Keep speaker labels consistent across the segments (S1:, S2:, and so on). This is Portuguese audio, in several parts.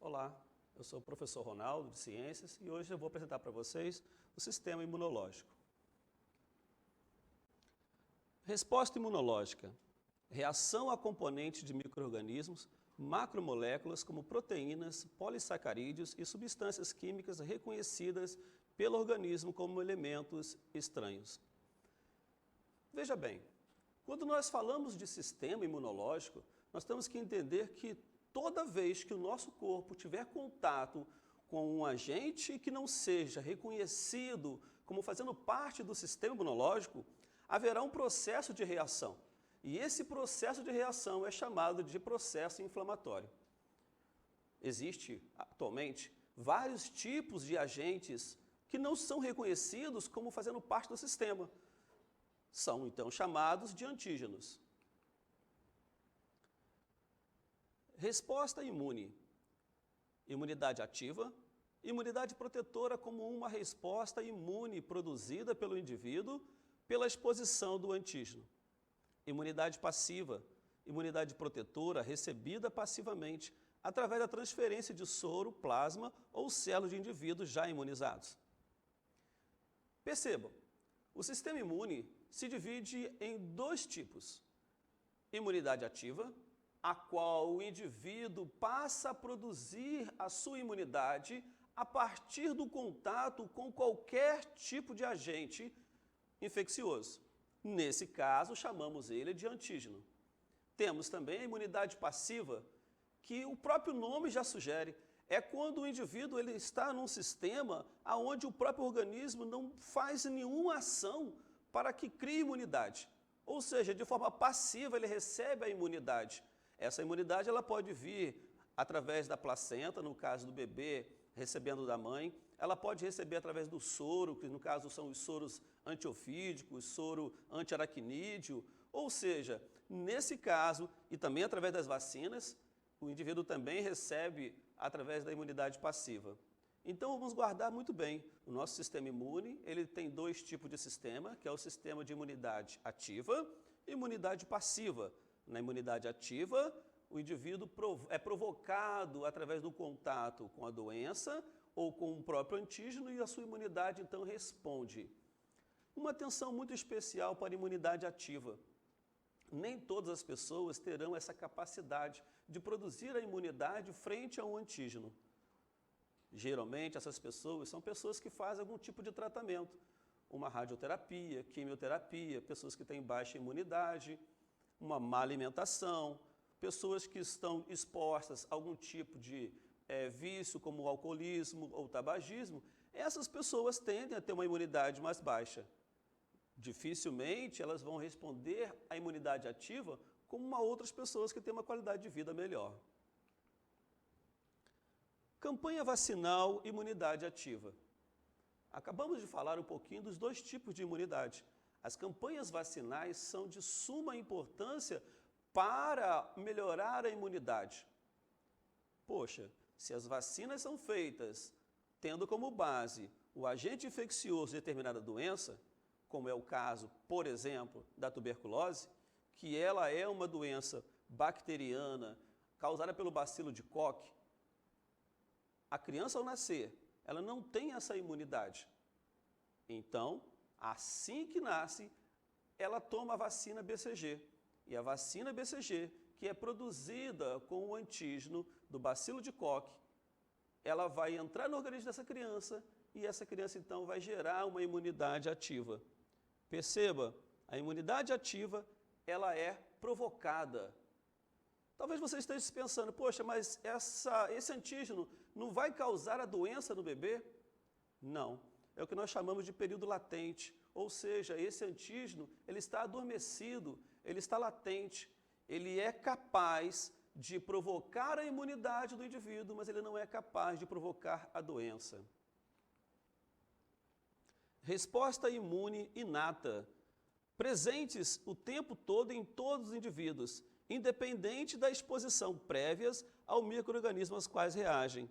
S1: Olá, eu sou o professor Ronaldo, de Ciências, e hoje eu vou apresentar para vocês o sistema imunológico. Resposta imunológica. Reação a componentes de micro-organismos, macromoléculas como proteínas, polissacarídeos e substâncias químicas reconhecidas pelo organismo como elementos estranhos. Veja bem, quando nós falamos de sistema imunológico, nós temos que entender que toda vez que o nosso corpo tiver contato com um agente que não seja reconhecido como fazendo parte do sistema imunológico, haverá um processo de reação. E esse processo de reação é chamado de processo inflamatório. Existe, atualmente, vários tipos de agentes que não são reconhecidos como fazendo parte do sistema. São, então, chamados de antígenos. Resposta imune. Imunidade ativa. Imunidade protetora como uma resposta imune produzida pelo indivíduo pela exposição do antígeno. Imunidade passiva. Imunidade protetora recebida passivamente através da transferência de soro, plasma ou células de indivíduos já imunizados. Percebam, o sistema imune se divide em dois tipos. Imunidade ativa, a qual o indivíduo passa a produzir a sua imunidade a partir do contato com qualquer tipo de agente infeccioso. Nesse caso, chamamos ele de antígeno. Temos também a imunidade passiva, que o próprio nome já sugere. É quando o indivíduo ele está num sistema onde o próprio organismo não faz nenhuma ação para que crie imunidade. Ou seja, de forma passiva ele recebe a imunidade. Essa imunidade ela pode vir através da placenta, no caso do bebê, recebendo da mãe. Ela pode receber através do soro, que no caso são os soros antiofídicos, soro antiaracnídeo. Ou seja, nesse caso, e também através das vacinas, o indivíduo também recebe através da imunidade passiva. Então vamos guardar muito bem, o nosso sistema imune, ele tem dois tipos de sistema, que é o sistema de imunidade ativa e imunidade passiva. Na imunidade ativa, o indivíduo é provocado através do contato com a doença ou com o próprio antígeno e a sua imunidade então responde. Uma atenção muito especial para a imunidade ativa. Nem todas as pessoas terão essa capacidade de produzir a imunidade frente a um antígeno. Geralmente, essas pessoas são pessoas que fazem algum tipo de tratamento. Uma radioterapia, quimioterapia, pessoas que têm baixa imunidade, uma má alimentação, pessoas que estão expostas a algum tipo de vício, como o alcoolismo ou o tabagismo. Essas pessoas tendem a ter uma imunidade mais baixa. Dificilmente elas vão responder à imunidade ativa como outras pessoas que têm uma qualidade de vida melhor. Campanha vacinal, imunidade ativa. Acabamos de falar um pouquinho dos dois tipos de imunidade. As campanhas vacinais são de suma importância para melhorar a imunidade. Poxa, se as vacinas são feitas tendo como base o agente infeccioso de determinada doença, como é o caso, por exemplo, da tuberculose, que ela é uma doença bacteriana causada pelo bacilo de Koch, a criança ao nascer, ela não tem essa imunidade. Então, assim que nasce, ela toma a vacina BCG. E a vacina BCG, que é produzida com o antígeno do bacilo de Koch, ela vai entrar no organismo dessa criança e essa criança então vai gerar uma imunidade ativa. Perceba, a imunidade ativa, ela é provocada. Talvez você esteja pensando, poxa, mas esse antígeno não vai causar a doença no bebê? Não, é o que nós chamamos de período latente, ou seja, esse antígeno, ele está adormecido, ele está latente, ele é capaz de provocar a imunidade do indivíduo, mas ele não é capaz de provocar a doença. Resposta imune inata, presentes o tempo todo em todos os indivíduos, independente da exposição prévias ao micro-organismo aos quais reagem,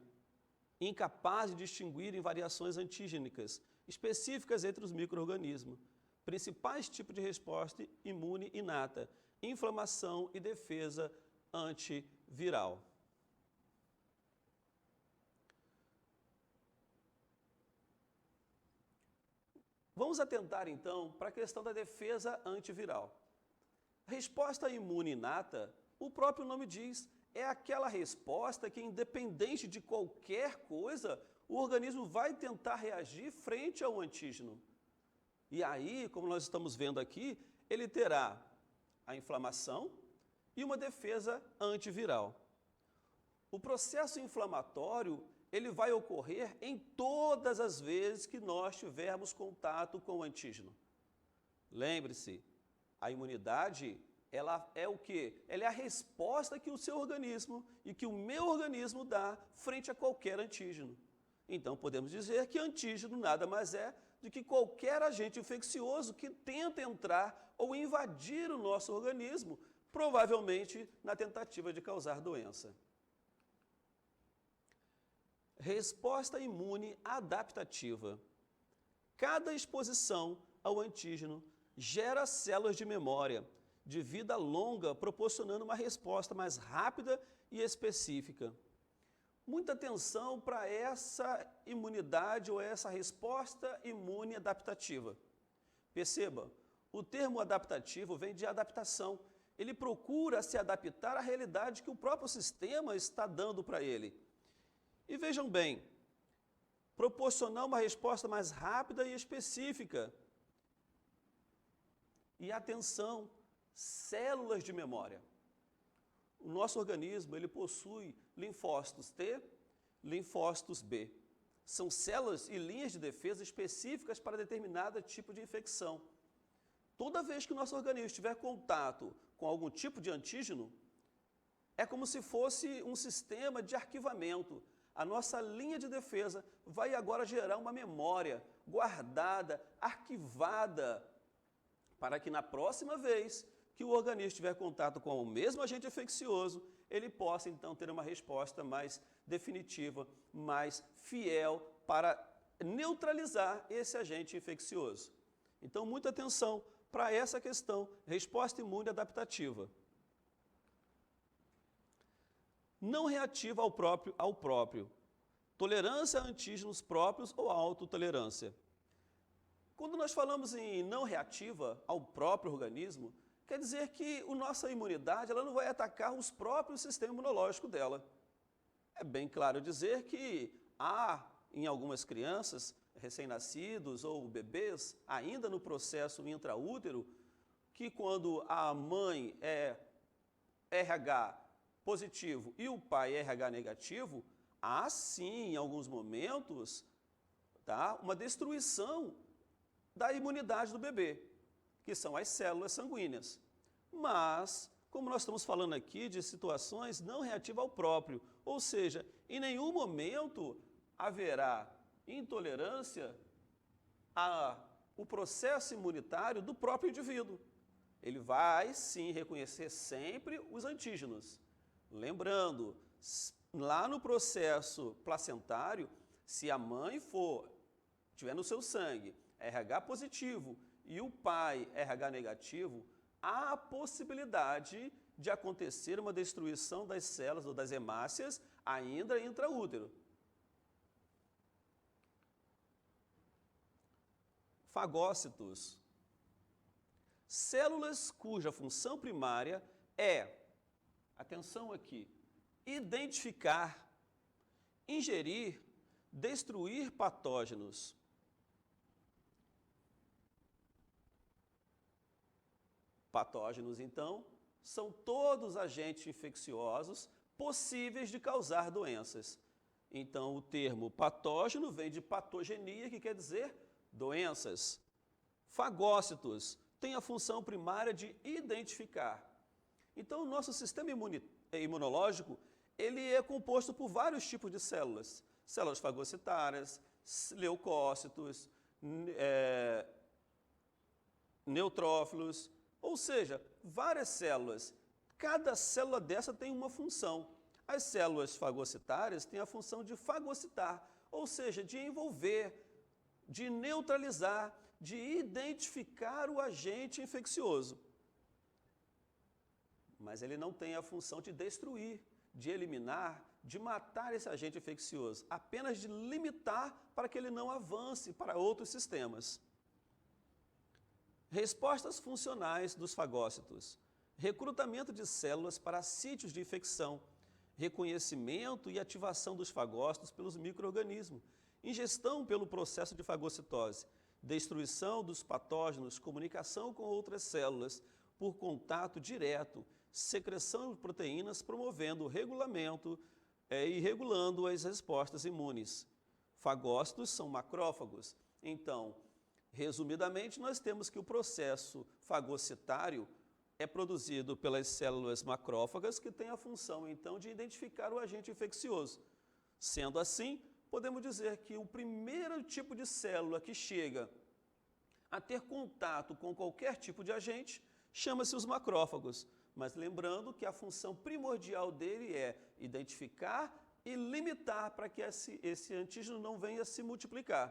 S1: incapaz de distinguir em variações antigênicas específicas entre os micro-organismos. Principais tipos de resposta imune inata, inflamação e defesa antiviral. Vamos atentar, então, para a questão da defesa antiviral. Resposta imune inata, o próprio nome diz, é aquela resposta que, independente de qualquer coisa, o organismo vai tentar reagir frente ao antígeno. E aí, como nós estamos vendo aqui, ele terá a inflamação e uma defesa antiviral. O processo inflamatório, ele vai ocorrer em todas as vezes que nós tivermos contato com o antígeno. Lembre-se, a imunidade, ela é o quê? Ela é a resposta que o seu organismo e que o meu organismo dá frente a qualquer antígeno. Então, podemos dizer que antígeno nada mais é do que qualquer agente infeccioso que tenta entrar ou invadir o nosso organismo, provavelmente na tentativa de causar doença. Resposta imune adaptativa. Cada exposição ao antígeno gera células de memória de vida longa, proporcionando uma resposta mais rápida e específica. Muita atenção para essa imunidade ou essa resposta imune adaptativa. Perceba, o termo adaptativo vem de adaptação. Ele procura se adaptar à realidade que o próprio sistema está dando para ele. E vejam bem, proporcionar uma resposta mais rápida e específica. E atenção, células de memória. O nosso organismo, ele possui linfócitos T, linfócitos B. São células e linhas de defesa específicas para determinado tipo de infecção. Toda vez que o nosso organismo tiver contato com algum tipo de antígeno, é como se fosse um sistema de arquivamento. A nossa linha de defesa vai agora gerar uma memória guardada, arquivada, para que na próxima vez que o organismo tiver contato com o mesmo agente infeccioso, ele possa então ter uma resposta mais definitiva, mais fiel para neutralizar esse agente infeccioso. Então, muita atenção para essa questão, resposta imune adaptativa. Não reativa ao próprio. Tolerância a antígenos próprios ou autotolerância. Quando nós falamos em não reativa ao próprio organismo, quer dizer que a nossa imunidade ela não vai atacar os próprios sistemas imunológicos dela. É bem claro dizer que há, em algumas crianças, recém-nascidos ou bebês, ainda no processo intraútero, que quando a mãe é RH positivo e o pai é RH negativo, há sim, em alguns momentos, tá, uma destruição da imunidade do bebê, que são as células sanguíneas. Mas, como nós estamos falando aqui de situações não reativas ao próprio, ou seja, em nenhum momento haverá intolerância ao processo imunitário do próprio indivíduo. Ele vai, sim, reconhecer sempre os antígenos. Lembrando, lá no processo placentário, se a mãe tiver no seu sangue RH positivo e o pai RH negativo, há a possibilidade de acontecer uma destruição das células ou das hemácias ainda intraútero. Fagócitos. Células cuja função primária é, atenção aqui, identificar, ingerir, destruir patógenos. Patógenos, então, são todos agentes infecciosos possíveis de causar doenças. Então, o termo patógeno vem de patogenia, que quer dizer doenças. Fagócitos tem a função primária de identificar. Então, o nosso sistema imunológico, ele é composto por vários tipos de células. Células fagocitárias, leucócitos, neutrófilos, ou seja, várias células. Cada célula dessa tem uma função. As células fagocitárias têm a função de fagocitar, ou seja, de envolver, de neutralizar, de identificar o agente infeccioso. Mas ele não tem a função de destruir, de eliminar, de matar esse agente infeccioso, apenas de limitar para que ele não avance para outros sistemas. Respostas funcionais dos fagócitos. Recrutamento de células para sítios de infecção. Reconhecimento e ativação dos fagócitos pelos micro-organismos. Ingestão pelo processo de fagocitose. Destruição dos patógenos, comunicação com outras células por contato direto. Secreção de proteínas promovendo o regulamento e regulando as respostas imunes. Fagócitos são macrófagos. Então, resumidamente, nós temos que o processo fagocitário é produzido pelas células macrófagas que têm a função, então, de identificar o agente infeccioso. Sendo assim, podemos dizer que o primeiro tipo de célula que chega a ter contato com qualquer tipo de agente chama-se os macrófagos. Mas lembrando que a função primordial dele é identificar e limitar para que esse antígeno não venha se multiplicar,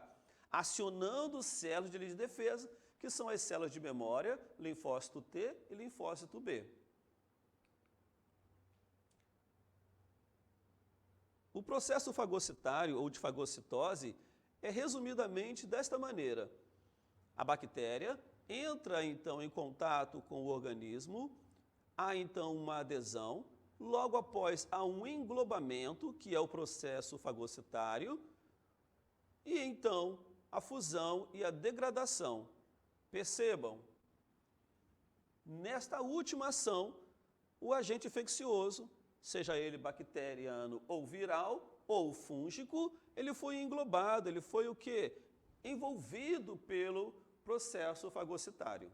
S1: acionando células de linha de defesa, que são as células de memória, linfócito T e linfócito B. O processo fagocitário ou de fagocitose é resumidamente desta maneira. A bactéria entra então em contato com o organismo, há então uma adesão, logo após há um englobamento, que é o processo fagocitário, e então a fusão e a degradação. Percebam, nesta última ação, o agente infeccioso, seja ele bacteriano ou viral ou fúngico, ele foi englobado, ele foi o quê? Envolvido pelo processo fagocitário.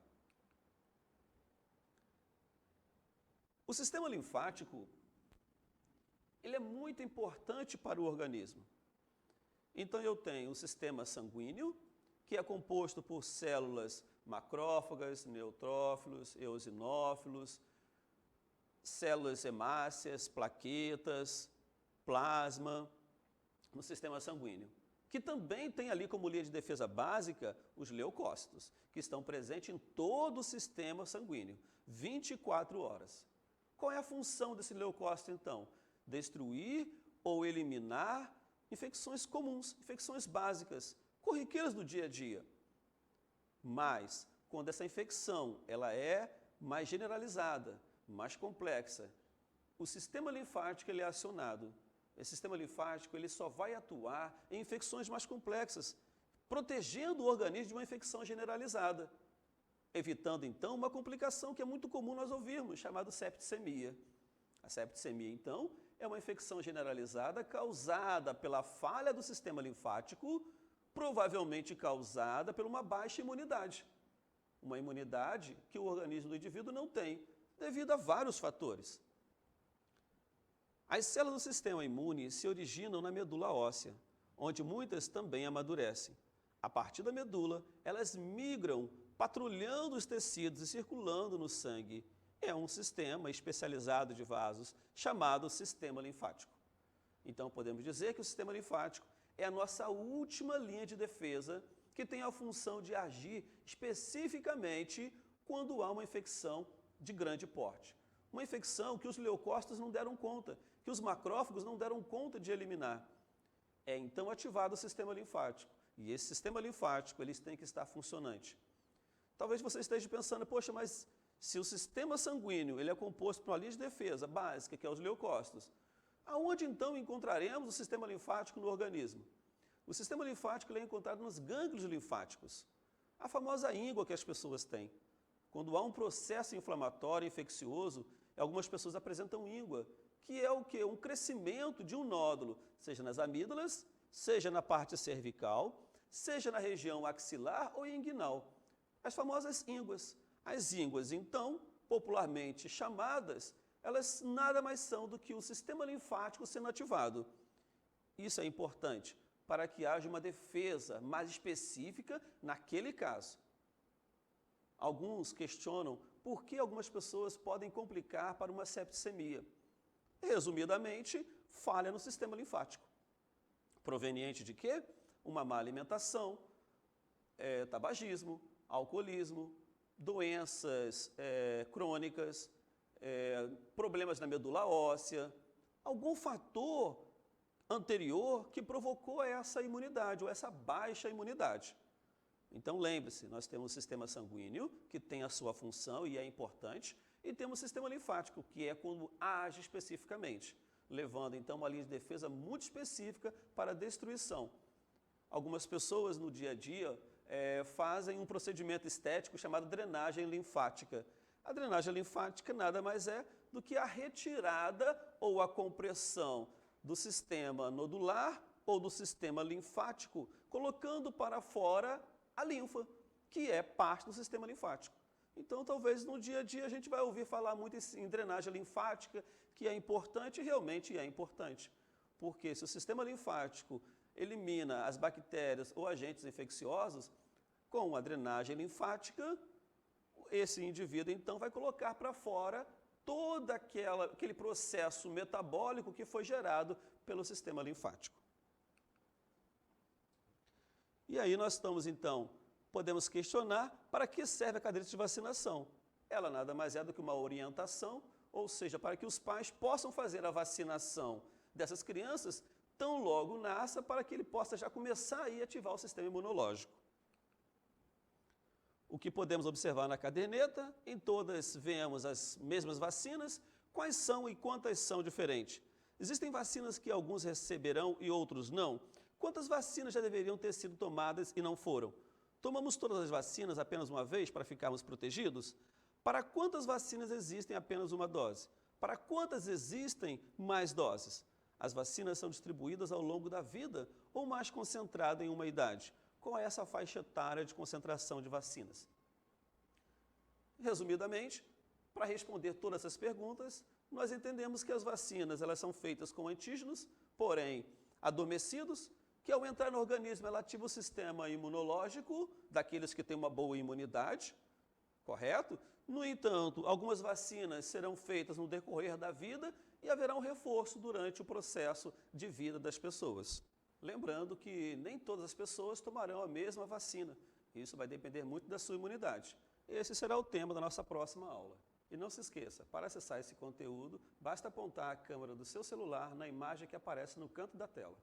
S1: O sistema linfático, ele é muito importante para o organismo. Então eu tenho o sistema sanguíneo, que é composto por células macrófagas, neutrófilos, eosinófilos, células hemácias, plaquetas, plasma, no sistema sanguíneo. Que também tem ali como linha de defesa básica os leucócitos, que estão presentes em todo o sistema sanguíneo, 24 horas. Qual é a função desse leucócito, então? Destruir ou eliminar infecções comuns, infecções básicas, corriqueiras do dia a dia. Mas, quando essa infecção ela é mais generalizada, mais complexa, o sistema linfático ele é acionado. Esse sistema linfático ele só vai atuar em infecções mais complexas, protegendo o organismo de uma infecção generalizada, evitando, então, uma complicação que é muito comum nós ouvirmos, chamada septicemia. A septicemia, então, é uma infecção generalizada causada pela falha do sistema linfático, provavelmente causada por uma baixa imunidade. Uma imunidade que o organismo do indivíduo não tem, devido a vários fatores. As células do sistema imune se originam na medula óssea, onde muitas também amadurecem. A partir da medula, elas migram, patrulhando os tecidos e circulando no sangue. É um sistema especializado de vasos, chamado sistema linfático. Então, podemos dizer que o sistema linfático é a nossa última linha de defesa, que tem a função de agir especificamente quando há uma infecção de grande porte. Uma infecção que os leucócitos não deram conta, que os macrófagos não deram conta de eliminar. É então ativado o sistema linfático. E esse sistema linfático, eles têm que estar funcionante. Talvez você esteja pensando, poxa, mas se o sistema sanguíneo ele é composto por uma linha de defesa básica, que é os leucócitos, aonde então encontraremos o sistema linfático no organismo? O sistema linfático ele é encontrado nos gânglios linfáticos, a famosa íngua que as pessoas têm. Quando há um processo inflamatório, infeccioso, algumas pessoas apresentam íngua, que é o quê? Um crescimento de um nódulo, seja nas amígdalas, seja na parte cervical, seja na região axilar ou inguinal. As famosas ínguas. As ínguas, então, popularmente chamadas, elas nada mais são do que o sistema linfático sendo ativado. Isso é importante para que haja uma defesa mais específica naquele caso. Alguns questionam por que algumas pessoas podem complicar para uma septicemia. Resumidamente, falha no sistema linfático. Proveniente de quê? Uma má alimentação, tabagismo, alcoolismo, doenças crônicas, problemas na medula óssea, algum fator anterior que provocou essa imunidade ou essa baixa imunidade. Então lembre-se, nós temos o sistema sanguíneo, que tem a sua função e é importante, e temos o sistema linfático, que é quando age especificamente, levando então uma linha de defesa muito específica para a destruição. Algumas pessoas no dia a dia fazem um procedimento estético chamado drenagem linfática. A drenagem linfática nada mais é do que a retirada ou a compressão do sistema nodular ou do sistema linfático, colocando para fora a linfa, que é parte do sistema linfático. Então, talvez no dia a dia a gente vai ouvir falar muito em drenagem linfática, que é importante, e realmente é importante. Porque se o sistema linfático elimina as bactérias ou agentes infecciosos, com a drenagem linfática, esse indivíduo então vai colocar para fora todo aquele processo metabólico que foi gerado pelo sistema linfático. E aí nós estamos então, podemos questionar para que serve a caderneta de vacinação. Ela nada mais é do que uma orientação, ou seja, para que os pais possam fazer a vacinação dessas crianças tão logo nasça, para que ele possa já começar a ativar o sistema imunológico. O que podemos observar na caderneta, em todas vemos as mesmas vacinas, quais são e quantas são diferentes. Existem vacinas que alguns receberão e outros não. Quantas vacinas já deveriam ter sido tomadas e não foram? Tomamos todas as vacinas apenas uma vez para ficarmos protegidos? Para quantas vacinas existem apenas uma dose? Para quantas existem mais doses? As vacinas são distribuídas ao longo da vida ou mais concentrada em uma idade? Qual é essa faixa etária de concentração de vacinas? Resumidamente, para responder todas essas perguntas, nós entendemos que as vacinas elas são feitas com antígenos, porém adormecidos, que ao entrar no organismo ela ativa o sistema imunológico daqueles que têm uma boa imunidade, correto? No entanto, algumas vacinas serão feitas no decorrer da vida e haverá um reforço durante o processo de vida das pessoas. Lembrando que nem todas as pessoas tomarão a mesma vacina. Isso vai depender muito da sua imunidade. Esse será o tema da nossa próxima aula. E não se esqueça, para acessar esse conteúdo, basta apontar a câmera do seu celular na imagem que aparece no canto da tela.